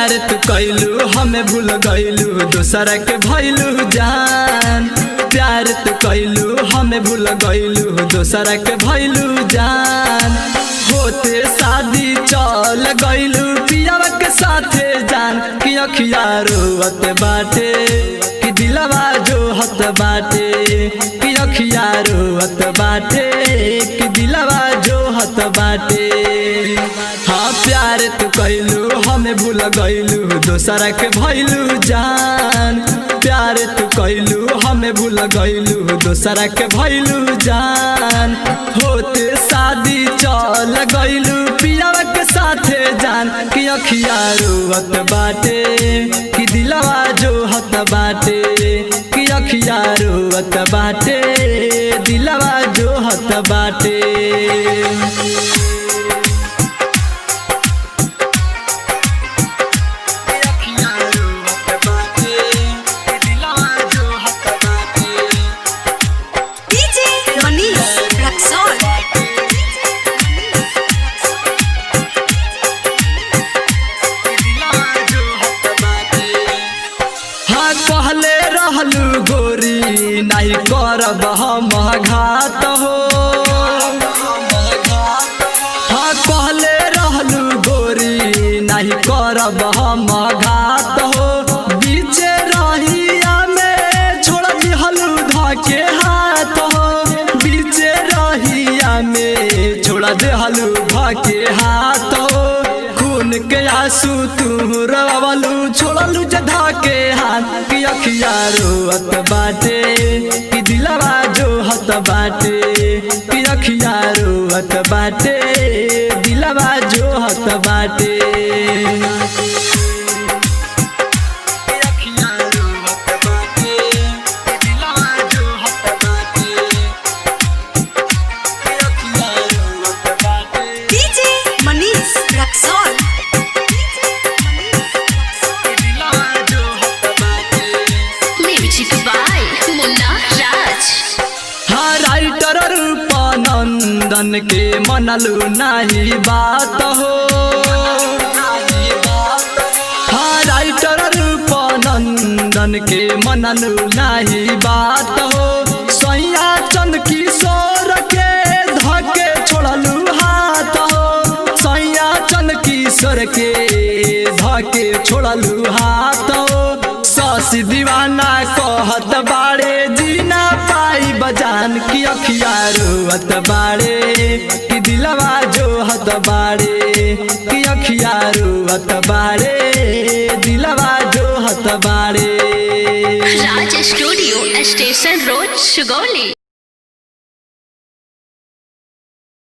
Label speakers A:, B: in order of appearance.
A: प्यार तू कैलू हमें भूल गईलू दूसरा के भैलू जान। प्यार तू कैलू हमें भूल गईलू दूसरा के भैलू जान। होते शादी चल गईलू पियावा के साथे जान। कि अखिया रोवत बाटे कि दिलवा जो हत बाटे। कि अखिया रोवत बाटे कि दिलवा जो हत बाटे। हाँ प्यार तू कैलू हमें भूल गईलू दूसरा के भैलू जान। प्यार तू कैलू हमें भूल गईलू दूसरा के भैलू जान। होते शादी चल गईलू पियावा के साथे जान। कि अखिया रोवत बाटे कि दिलवा जो हत बाटे। कि अखिया रोवत बाटे दिलवा जो हत बाटे। कहले रहलू गोरी नहीं करब हम घात हो। हाँ कहले रहलू गोरी नहीं करब हम घात हो। बीचे रहिया में छोड़ दिहलू धके हाथ हो। बीचे रहिया में छोड़ दिहलू धके हाथ हो। खून के आंसू तू रवलू छोड़लू जधा के हाथ। कि अखिया रोवत बाटे कि दिलवा जो हत बाटे। कि अखिया रोवत बाटे दिलवा जो हत बाटे। नंदन के मनलू नहीं बात हो। हाँ राइटर रूपानंदन के मनलू नहीं बात हो। सैया चंद किशोर के धके छोड़लू हाथ हो। सैया चंद किशोर के धके छोड़लू हाथ हो। ससी दीवाना कहत बाड़े जीना पाई बजान। कि अखिया रोवत बाड़े कि दिलवा जो हत बाड़े। कि अखिया रोवत बाड़े दिलवा जो हत बाड़े।
B: राज स्टूडियो स्टेशन रोड सुगौली।